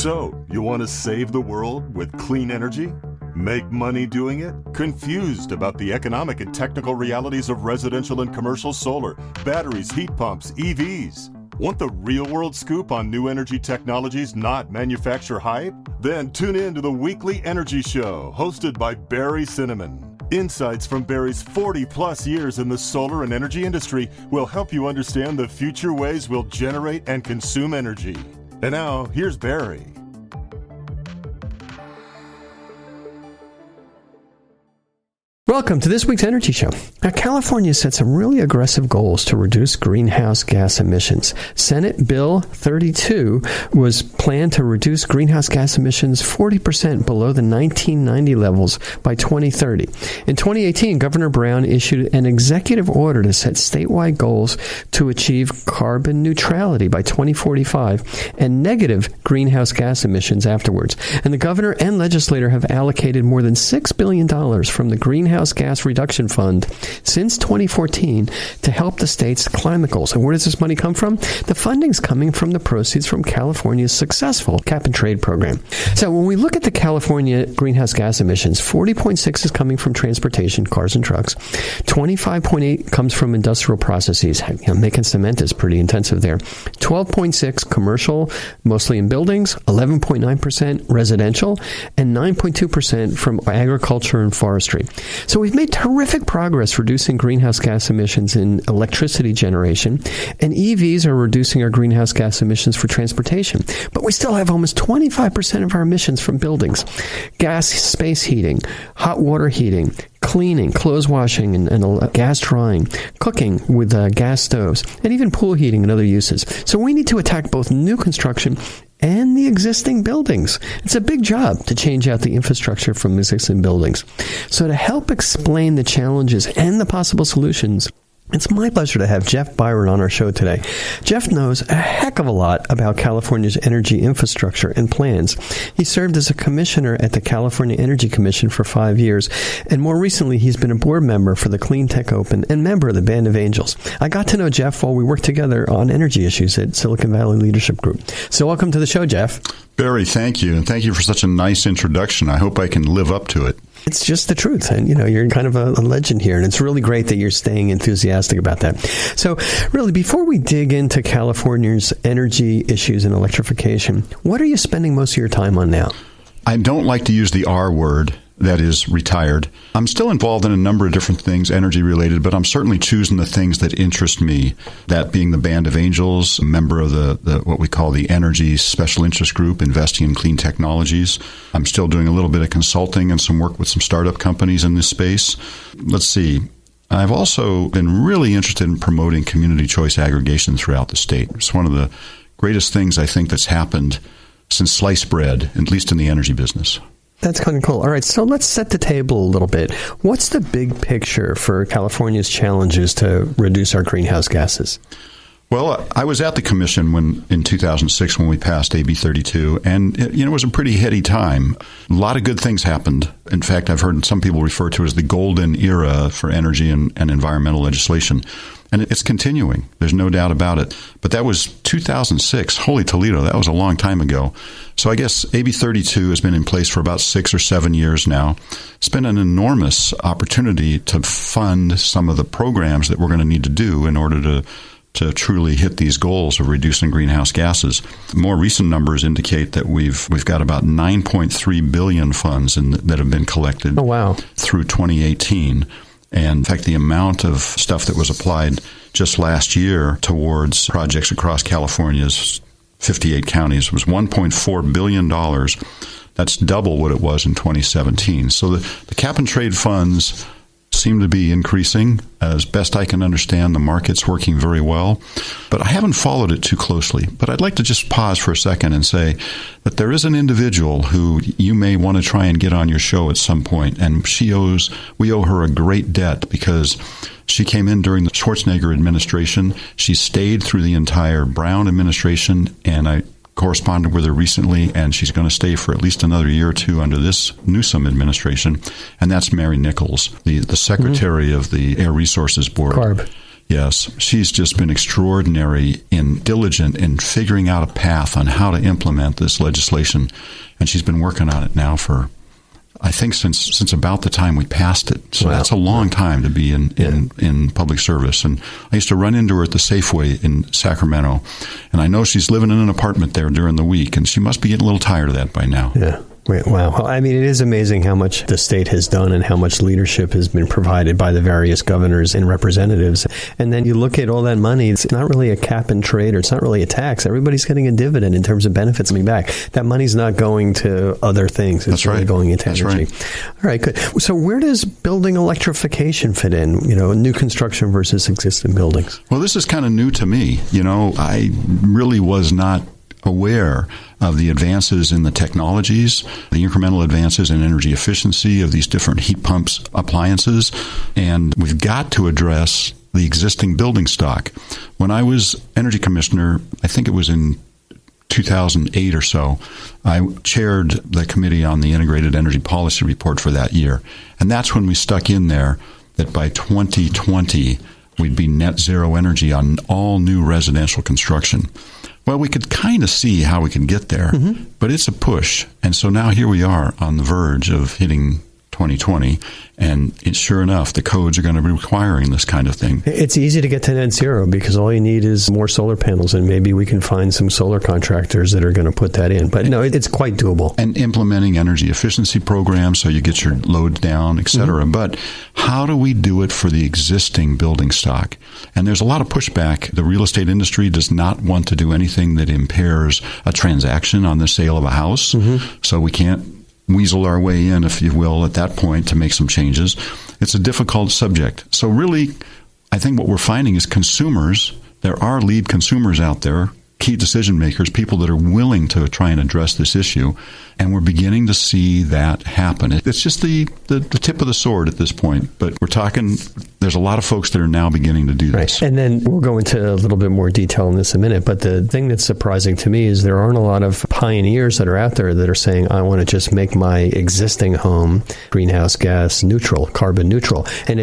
So, you want to save the world with clean energy? Make money doing it? Confused about the economic and technical realities of residential and commercial solar, batteries, heat pumps, EVs? Want the real-world scoop on new energy technologies, not manufacturer hype? Then tune in to the Weekly Energy Show, hosted by Barry Cinnamon. Insights from Barry's 40-plus years in the solar and energy industry will help you understand the future ways we'll generate and consume energy. And now, here's Barry. Welcome to this week's Energy Show. Now, California set some really aggressive goals to reduce greenhouse gas emissions. Senate Bill 32 was planned to reduce greenhouse gas emissions 40% below the 1990 levels by 2030. In 2018, Governor Brown issued an executive order to set statewide goals to achieve carbon neutrality by 2045 and negative greenhouse gas emissions afterwards. And the governor and legislator have allocated more than $6 billion from the Greenhouse Gas Reduction Fund since 2014 to help the state's climate goals. And where does this money come from? The funding's coming from the proceeds from California's successful cap and trade program. So when we look at the California greenhouse gas emissions, 40.6 is coming from transportation, cars and trucks. 25.8 comes from industrial processes. Making cement is pretty intensive there. 12.6 commercial, mostly in buildings, 11.9% residential, and 9.2% from agriculture and forestry. So we've made terrific progress reducing greenhouse gas emissions in electricity generation, and EVs are reducing our greenhouse gas emissions for transportation. But we still have almost 25% of our emissions from buildings. Gas space heating, hot water heating, cleaning, clothes washing, and gas drying, cooking with gas stoves, and even pool heating and other uses. So we need to attack both new construction and the existing buildings. It's a big job to change out the infrastructure from existing buildings. So to help explain the challenges and the possible solutions, it's my pleasure to have Jeff Byron on our show today. Jeff knows a heck of a lot about California's energy infrastructure and plans. He served as a commissioner at the California Energy Commission for 5 years, and more recently he's been a board member for the Clean Tech Open and member of the Band of Angels. I got to know Jeff while we worked together on energy issues at Silicon Valley Leadership Group. So welcome to the show, Jeff. Barry, thank you, and thank you for such a nice introduction. I hope I can live up to it. It's just the truth. And, you're kind of a legend here. And it's really great that you're staying enthusiastic about that. So really, before we dig into California's energy issues and electrification, what are you spending most of your time on now? I don't like to use the R word. That is retired. I'm still involved in a number of different things, energy related, but I'm certainly choosing the things that interest me. That being the Band of Angels, a member of the what we call the Energy Special Interest Group, investing in clean technologies. I'm still doing a little bit of consulting and some work with some startup companies in this space. Let's see. I've also been really interested in promoting community choice aggregation throughout the state. It's one of the greatest things I think that's happened since sliced bread, at least in the energy business. That's kind of cool. All right, so let's set the table a little bit. What's the big picture for California's challenges to reduce our greenhouse gases? Well, I was at the commission in 2006 when we passed AB 32, and it was a pretty heady time. A lot of good things happened. In fact, I've heard some people refer to it as the golden era for energy and environmental legislation. And it's continuing. There's no doubt about it. But that was 2006. Holy Toledo, that was a long time ago. So I guess AB 32 has been in place for about 6 or 7 years now. It's been an enormous opportunity to fund some of the programs that we're going to need to do in order to truly hit these goals of reducing greenhouse gases. More recent numbers indicate that we've got about 9.3 billion funds that have been collected through 2018. And in fact, the amount of stuff that was applied just last year towards projects across California's 58 counties was $1.4 billion. That's double what it was in 2017. So the cap and trade funds seem to be increasing. As best I can understand, the market's working very well. But I haven't followed it too closely. But I'd like to just pause for a second and say that there is an individual who you may want to try and get on your show at some point, and we owe her a great debt because she came in during the Schwarzenegger administration. She stayed through the entire Brown administration, and I corresponded with her recently, and she's going to stay for at least another year or two under this Newsom administration, and that's Mary Nichols, the secretary of the Air Resources Board. CARB. Yes, she's just been extraordinary and diligent in figuring out a path on how to implement this legislation. And she's been working on it now for, I think, since about the time we passed it. So that's a long time to be in public service. And I used to run into her at the Safeway in Sacramento. And I know she's living in an apartment there during the week. And she must be getting a little tired of that by now. Yeah. Wow. I mean, it is amazing how much the state has done and how much leadership has been provided by the various governors and representatives. And then you look at all that money, it's not really a cap and trade, or it's not really a tax. Everybody's getting a dividend in terms of benefits coming back. That money's not going to other things. It's really going into energy. Right. All right, good. So where does building electrification fit in? New construction versus existing buildings? Well, this is kind of new to me. I really was not aware of the advances in the technologies, the incremental advances in energy efficiency of these different heat pumps appliances, and we've got to address the existing building stock. When I was energy commissioner, I think it was in 2008 or so, I chaired the committee on the Integrated Energy Policy Report for that year, and that's when we stuck in there that by 2020 we'd be net zero energy on all new residential construction. Well, we could kind of see how we can get there, but it's a push. And so now here we are on the verge of hitting 2020, and sure enough, the codes are going to be requiring this kind of thing. It's easy to get to net zero because all you need is more solar panels, and maybe we can find some solar contractors that are going to put that in. But no, it's quite doable. And implementing energy efficiency programs so you get your load down, et cetera. But how do we do it for the existing building stock? And there's a lot of pushback. The real estate industry does not want to do anything that impairs a transaction on the sale of a house. So we can't weasel our way in, if you will, at that point to make some changes. It's a difficult subject. So really, I think what we're finding is consumers, there are lead consumers out there, key decision makers, people that are willing to try and address this issue, and we're beginning to see that happen. It's just the tip of the sword at this point, but we're talking, there's a lot of folks that are now beginning to do this. Right. And then we'll go into a little bit more detail in this in a minute, but the thing that's surprising to me is there aren't a lot of pioneers that are out there that are saying, I want to just make my existing home greenhouse gas neutral, carbon neutral. And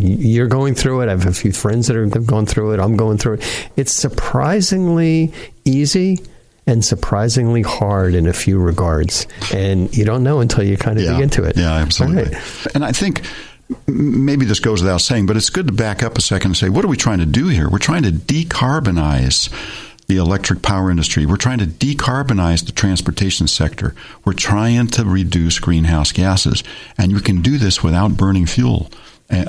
you're going through it. I have a few friends that have gone through it. I'm going through it. It's surprisingly easy and surprisingly hard in a few regards. And you don't know until you kind of dig into it. Yeah, absolutely. Right. And I think maybe this goes without saying, but it's good to back up a second and say, what are we trying to do here? We're trying to decarbonize the electric power industry. We're trying to decarbonize the transportation sector. We're trying to reduce greenhouse gases. And you can do this without burning fuel.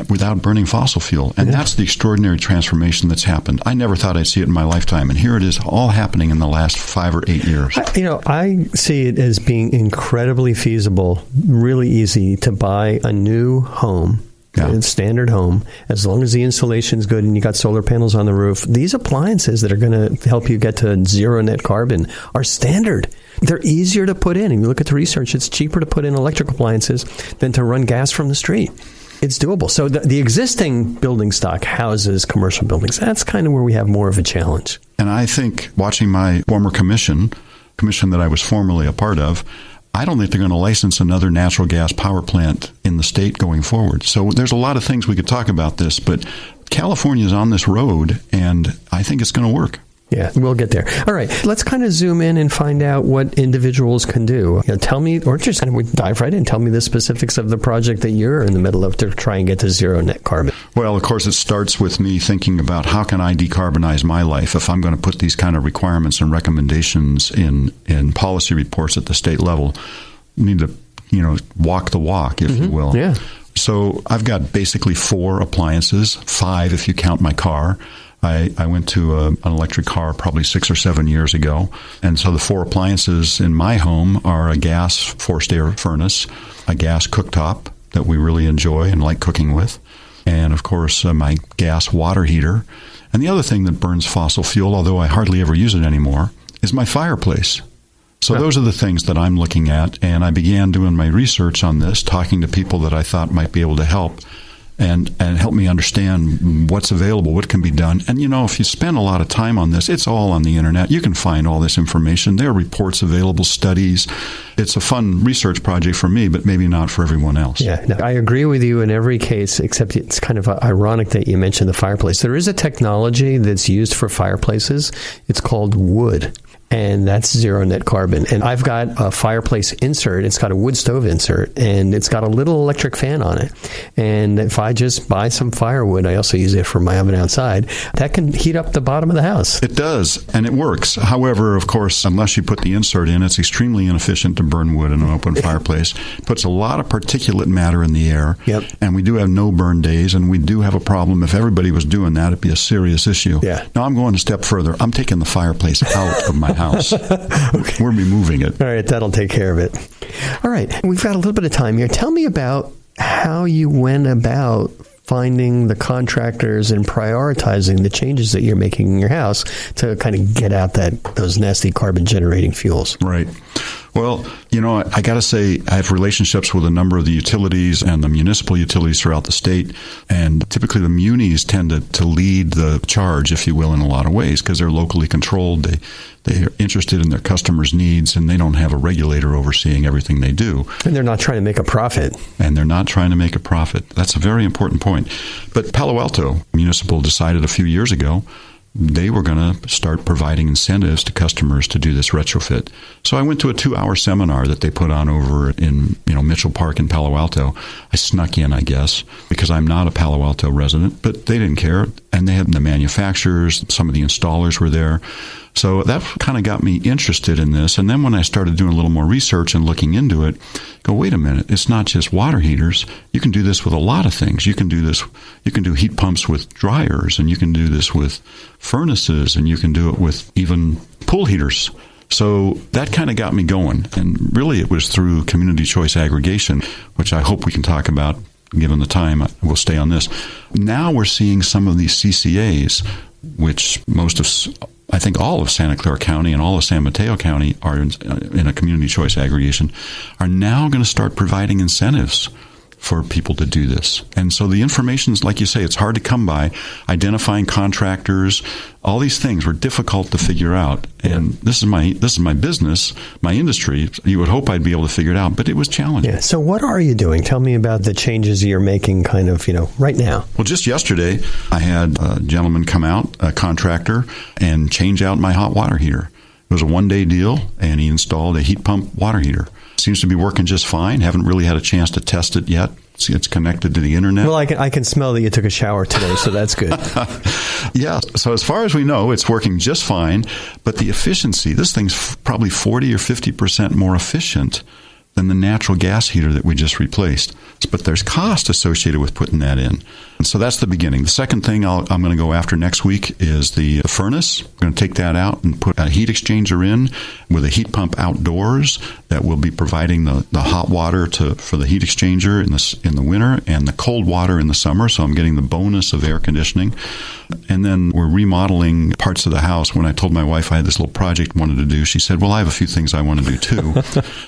Without burning fossil fuel. And that's the extraordinary transformation that's happened. I never thought I'd see it in my lifetime. And here it is, all happening in the last 5 or 8 years. I see it as being incredibly feasible, really easy to buy a new home, a standard home, as long as the installation's good and you got solar panels on the roof. These appliances that are going to help you get to zero net carbon are standard. They're easier to put in. If you look at the research, it's cheaper to put in electric appliances than to run gas from the street. It's doable. So the existing building stock houses commercial buildings. That's kind of where we have more of a challenge. And I think watching my former commission that I was formerly a part of, I don't think they're going to license another natural gas power plant in the state going forward. So there's a lot of things we could talk about this, but California is on this road, and I think it's going to work. Yeah, we'll get there. All right, let's kind of zoom in and find out what individuals can do. Tell me, or just kind of dive right in, tell me the specifics of the project that you're in the middle of to try and get to zero net carbon. Well, of course, it starts with me thinking about how can I decarbonize my life if I'm going to put these kind of requirements and recommendations in policy reports at the state level. We need to, walk the walk, if you will. Yeah. So I've got basically 4 appliances, 5 if you count my car. I went to an electric car probably 6 or 7 years ago. And so the 4 appliances in my home are a gas forced air furnace, a gas cooktop that we really enjoy and like cooking with, and, of course, my gas water heater. And the other thing that burns fossil fuel, although I hardly ever use it anymore, is my fireplace. So those are the things that I'm looking at. And I began doing my research on this, talking to people that I thought might be able to help. and help me understand what's available, what can be done. And, if you spend a lot of time on this, it's all on the internet. You can find all this information. There are reports available, studies. It's a fun research project for me, but maybe not for everyone else. Yeah, no, I agree with you in every case, except it's kind of ironic that you mentioned the fireplace. There is a technology that's used for fireplaces. It's called wood. And that's zero net carbon. And I've got a fireplace insert. It's got a wood stove insert, and it's got a little electric fan on it. And if I just buy some firewood, I also use it for my oven outside, that can heat up the bottom of the house. It does, and it works. However, of course, unless you put the insert in, it's extremely inefficient to burn wood in an open fireplace. It puts a lot of particulate matter in the air. Yep. And we do have no burn days, and we do have a problem. If everybody was doing that, it'd be a serious issue. Yeah. Now, I'm going a step further. I'm taking the fireplace out of my house. Okay. We're removing it. All right, that'll take care of it. All right, we've got a little bit of time here. Tell me about how you went about finding the contractors and prioritizing the changes that you're making in your house to kind of get out those nasty carbon-generating fuels. Right. Well, I got to say, I have relationships with a number of the utilities and the municipal utilities throughout the state. And typically the munis tend to lead the charge, if you will, in a lot of ways, because they're locally controlled. They're interested in their customers' needs, and they don't have a regulator overseeing everything they do. And they're not trying to make a profit. That's a very important point. But Palo Alto Municipal decided a few years ago they were going to start providing incentives to customers to do this retrofit. So I went to a 2-hour seminar that they put on over in Mitchell Park in Palo Alto. I snuck in, I guess, because I'm not a Palo Alto resident, but they didn't care. And they had the manufacturers, some of the installers were there. So that kind of got me interested in this. And then when I started doing a little more research and looking into it, go, wait a minute, it's not just water heaters. You can do this with a lot of things. You can do heat pumps with dryers, and you can do this with furnaces, and you can do it with even pool heaters. So that kind of got me going. And really it was through community choice aggregation, which I hope we can talk about given the time. We'll stay on this. Now we're seeing some of these CCAs, which I think all of Santa Clara County and all of San Mateo County are in a community choice aggregation, are now going to start providing incentives for people to do this. And so the information is, like you say, it's hard to come by. Identifying contractors, all these things were difficult to figure out. And this is my business, my industry. You would hope I'd be able to figure it out, but it was challenging. Yeah. So what are you doing? Tell me about the changes you're making kind of, right now. Well, just yesterday, I had a gentleman come out, a contractor, and change out my hot water heater. It was a one-day deal, and he installed a heat pump water heater. Seems to be working just fine. Haven't really had a chance to test it yet. See, it's connected to the internet. Well, I can smell that you took a shower today, so that's good. Yeah. So as far as we know, it's working just fine. But the efficiency, this thing's probably 40 or 50% more efficient than the natural gas heater that we just replaced. But there's cost associated with putting that in. And so that's the beginning. The second thing I'm going to go after next week is the furnace. We're going to take that out and put a heat exchanger in with a heat pump outdoors that will be providing the hot water for the heat exchanger in the winter and the cold water in the summer. So I'm getting the bonus of air conditioning. And then we're remodeling parts of the house. When I told my wife I had this little project I wanted to do, she said, well, I have a few things I want to do too.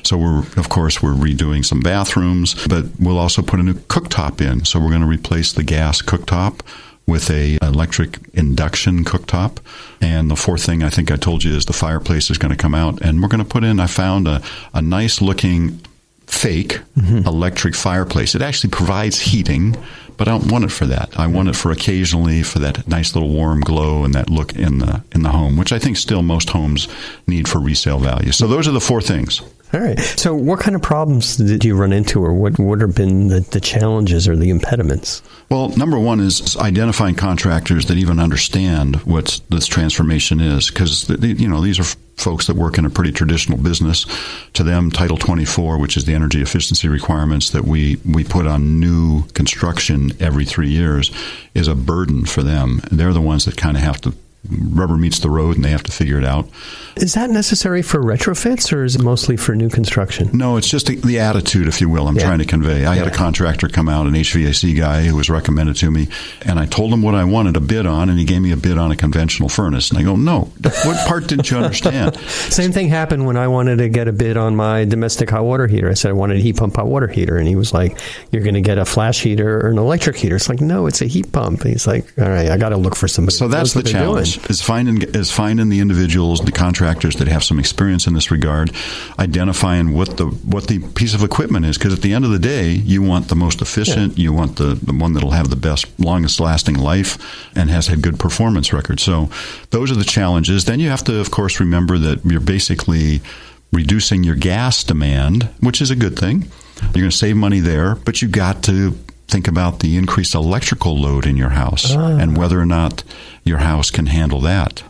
So we're redoing some bathrooms, but we'll also put a new cooktop in. So we're going to replace the gas cooktop with a electric induction cooktop. And the fourth thing I think I told you is the fireplace is going to come out, and we're going to put in, I found a nice looking fake electric fireplace. It actually provides heating, but I don't want it for that. I want it for occasionally for that nice little warm glow and that look in the home, which I think still most homes need for resale value. So those are the four things. All right. So what kind of problems did you run into, or what have been the challenges or the impediments? Well, number one is identifying contractors that even understand what this transformation is, because these are folks that work in a pretty traditional business. To them, Title 24, which is the energy efficiency requirements that we put on new construction every 3 years, is a burden for them. They're the ones that kind of have to rubber meets the road and they have to figure it out. Is that necessary for retrofits, or is it mostly for new construction? No, it's just the attitude, if you will, I'm trying to convey. I had a contractor come out, an HVAC guy who was recommended to me, and I told him what I wanted a bid on, and he gave me a bid on a conventional furnace. And I go, no, what part didn't you understand? Same thing happened when I wanted to get a bid on my domestic hot water heater. I said I wanted a heat pump hot water heater, and he was like, you're going to get a flash heater or an electric heater. It's like, no, it's a heat pump. And he's like, all right, I got to look for somebody. So that's the challenge, is finding the individuals, the contractors that have some experience in this regard, identifying what the piece of equipment is, because at the end of the day, you want the most efficient, you want the one that'll have the best, longest lasting life and has a good performance record. So those are the challenges. Then you have to, of course, remember that you're basically reducing your gas demand, which is a good thing. You're going to save money there, but you got to think about the increased electrical load in your house and whether or not your house can handle that.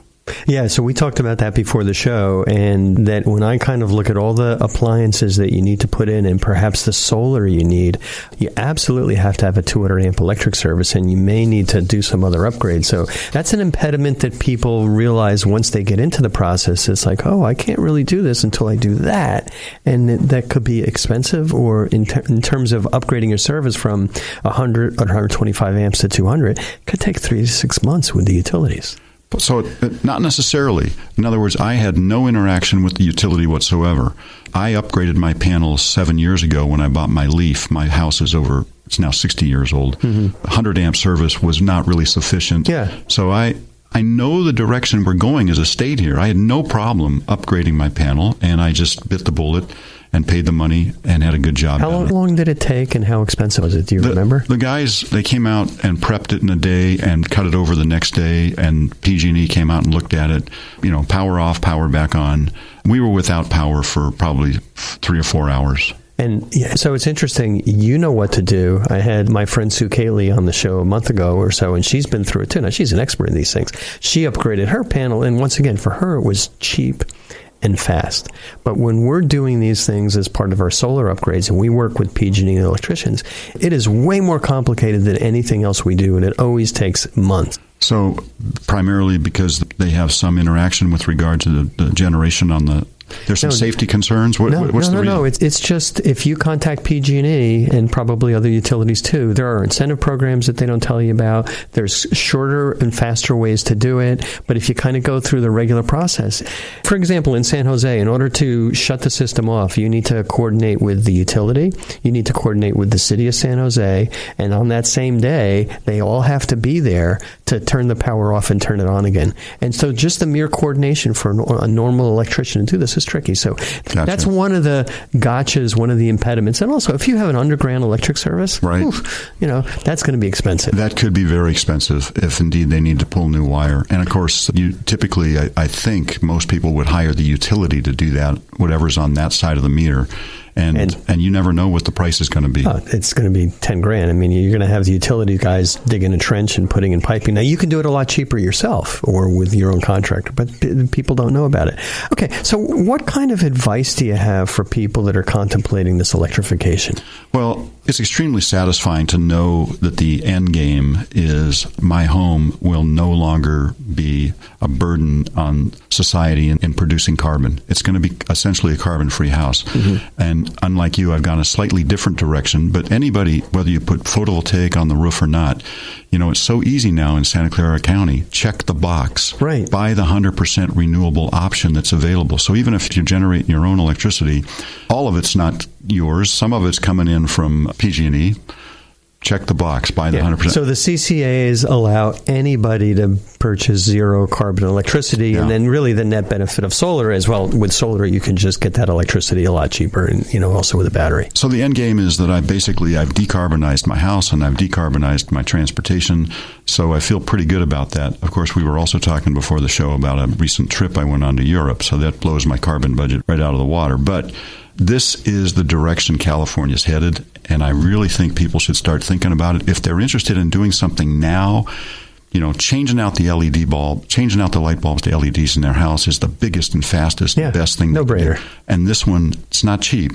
Yeah, so we talked about that before the show, and that when I kind of look at all the appliances that you need to put in and perhaps the solar you need, you absolutely have to have a 200 amp electric service, and you may need to do some other upgrades. So that's an impediment that people realize once they get into the process. It's like, oh, I can't really do this until I do that. And that could be expensive, or in terms of upgrading your service from 100 or 125 amps to 200, it could take 3 to 6 months with the utilities. So not necessarily. In other words, I had no interaction with the utility whatsoever. I upgraded my panels 7 years ago when I bought my Leaf. My house is it's now 60 years old. 100 amp service was not really sufficient. Yeah. So I know the direction we're going as a state here. I had no problem upgrading my panel, and I just bit the bullet and paid the money and had a good job. How long did it take, and how expensive was it? Do you remember? The guys, they came out and prepped it in a day and cut it over the next day, and PG&E came out and looked at it, power off, power back on. We were without power for probably 3 or 4 hours. And so it's interesting. You know what to do. I had my friend Sue Cayley on the show a month ago or so, and she's been through it too. Now, she's an expert in these things. She upgraded her panel, and once again, for her, it was cheap and fast. But when we're doing these things as part of our solar upgrades, and we work with PG&E electricians, it is way more complicated than anything else we do, and it always takes months. So primarily because they have some interaction with regard to the generation on the... There's some safety concerns? What's the reason? No. It's just if you contact PG&E and probably other utilities too, there are incentive programs that they don't tell you about. There's shorter and faster ways to do it. But if you kind of go through the regular process, for example, in San Jose, in order to shut the system off, you need to coordinate with the utility. You need to coordinate with the city of San Jose. And on that same day, they all have to be there to turn the power off and turn it on again. And so just the mere coordination for a normal electrician to do this is tricky. So that's one of the gotchas, one of the impediments. And also, if you have an underground electric service, right, that's going to be expensive. That could be very expensive if indeed they need to pull new wire. And of course, typically, I think most people would hire the utility to do that, whatever's on that side of the meter. And you never know what the price is going to be. It's going to be $10,000. I mean, you're going to have the utility guys digging a trench and putting in piping. Now, you can do it a lot cheaper yourself or with your own contractor, but people don't know about it. Okay, so what kind of advice do you have for people that are contemplating this electrification? Well, it's extremely satisfying to know that the end game is my home will no longer be a burden on society in producing carbon. It's going to be essentially a carbon-free house. Mm-hmm. And unlike you, I've gone a slightly different direction. But anybody, whether you put photovoltaic on the roof or not, it's so easy now in Santa Clara County. Check the box. Right. Buy the 100% renewable option that's available. So even if you generate your own electricity, all of it's not yours. Some of it's coming in from PG&E. Check the box. Buy the 100%. So the CCAs allow anybody to purchase zero carbon electricity, and then really the net benefit of solar as well. With solar, you can just get that electricity a lot cheaper, and also with a battery. So the end game is that I've decarbonized my house and I've decarbonized my transportation. So I feel pretty good about that. Of course, we were also talking before the show about a recent trip I went on to Europe, so that blows my carbon budget right out of the water. But this is the direction California's headed, and I really think people should start thinking about it. If they're interested in doing something now, changing out the LED bulb, changing out the light bulbs to LEDs in their house is the biggest and fastest, best thing. No brainer. And this one, it's not cheap,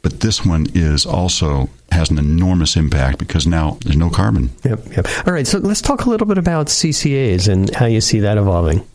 But this one is also has an enormous impact because now there's no carbon. Yep. All right, so let's talk a little bit about CCAs and how you see that evolving.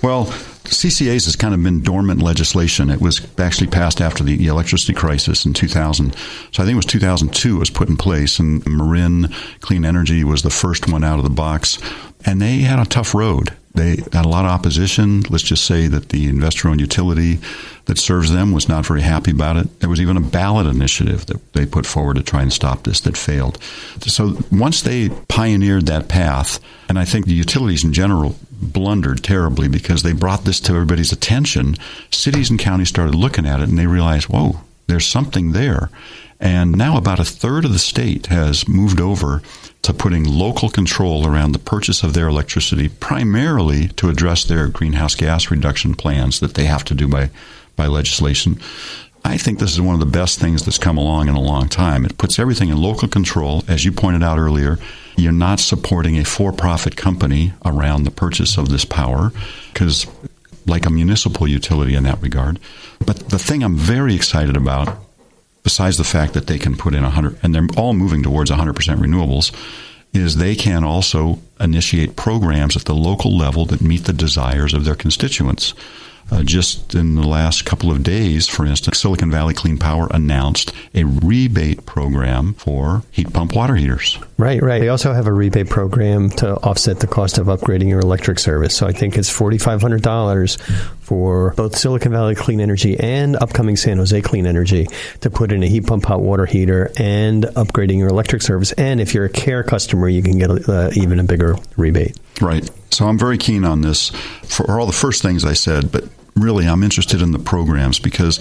Well, CCAs has kind of been dormant legislation. It was actually passed after the electricity crisis in 2000. So I think it was 2002 it was put in place, and Marin Clean Energy was the first one out of the box. And they had a tough road. They had a lot of opposition. Let's just say that the investor-owned utility that serves them was not very happy about it. There was even a ballot initiative that they put forward to try and stop this that failed. So once they pioneered that path, and I think the utilities in general blundered terribly because they brought this to everybody's attention, cities and counties started looking at it and they realized, whoa, there's something there. And now about a third of the state has moved over to putting local control around the purchase of their electricity, primarily to address their greenhouse gas reduction plans that they have to do by legislation. I think this is one of the best things that's come along in a long time. It puts everything in local control. As you pointed out earlier, you're not supporting a for-profit company around the purchase of this power, because like a municipal utility in that regard. But the thing I'm very excited about, besides the fact that they can put in 100, and they're all moving towards 100% renewables, is they can also initiate programs at the local level that meet the desires of their constituents. Just in the last couple of days, for instance, Silicon Valley Clean Power announced a rebate program for heat pump water heaters. Right. They also have a rebate program to offset the cost of upgrading your electric service. So I think it's $4,500 for both Silicon Valley Clean Energy and upcoming San Jose Clean Energy to put in a heat pump hot water heater and upgrading your electric service. And if you're a care customer, you can get even a bigger rebate. Right. So I'm very keen on this for all the first things I said, but really I'm interested in the programs because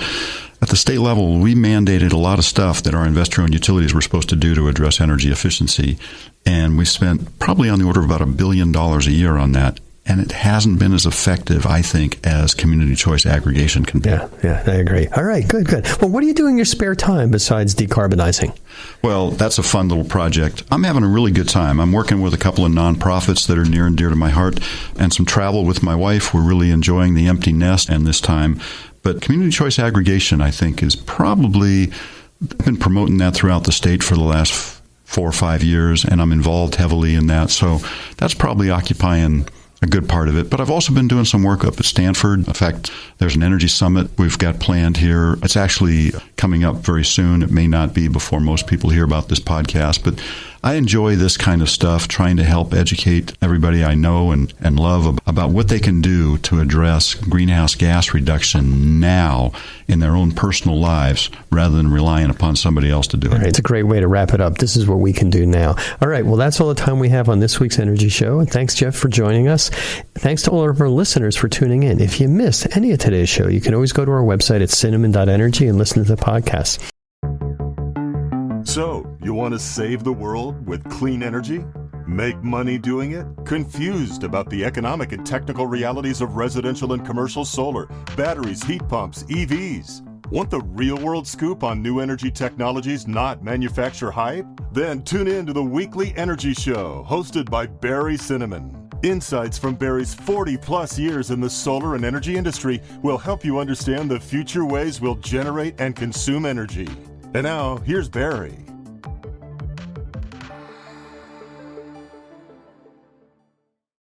at the state level, we mandated a lot of stuff that our investor-owned utilities were supposed to do to address energy efficiency. And we spent probably on the order of about $1 billion a year on that. And it hasn't been as effective, I think, as community choice aggregation can be. Yeah, I agree. All right, good. Well, what do you do in your spare time besides decarbonizing? Well, that's a fun little project. I'm having a really good time. I'm working with a couple of nonprofits that are near and dear to my heart and some travel with my wife. We're really enjoying the empty nest and this time. But community choice aggregation, I think, is probably been promoting that throughout the state for the last 4 or 5 years, and I'm involved heavily in that. So that's probably occupying a good part of it. But I've also been doing some work up at Stanford. In fact, there's an energy summit we've got planned here. It's actually coming up very soon. It may not be before most people hear about this podcast, but I enjoy this kind of stuff, trying to help educate everybody I know and love about what they can do to address greenhouse gas reduction now in their own personal lives rather than relying upon somebody else to do it. All right, it's a great way to wrap it up. This is what we can do now. All right, well, that's all the time we have on this week's Energy Show. And thanks, Jeff, for joining us. Thanks to all of our listeners for tuning in. If you missed any of today's show, you can always go to our website at cinnamon.energy and listen to the podcast. So, you want to save the world with clean energy? Make money doing it? Confused about the economic and technical realities of residential and commercial solar, batteries, heat pumps, EVs? Want the real-world scoop on new energy technologies, not manufacturer hype? Then tune in to the Weekly Energy Show, hosted by Barry Cinnamon. Insights from Barry's 40-plus years in the solar and energy industry will help you understand the future ways we'll generate and consume energy. And now, here's Barry.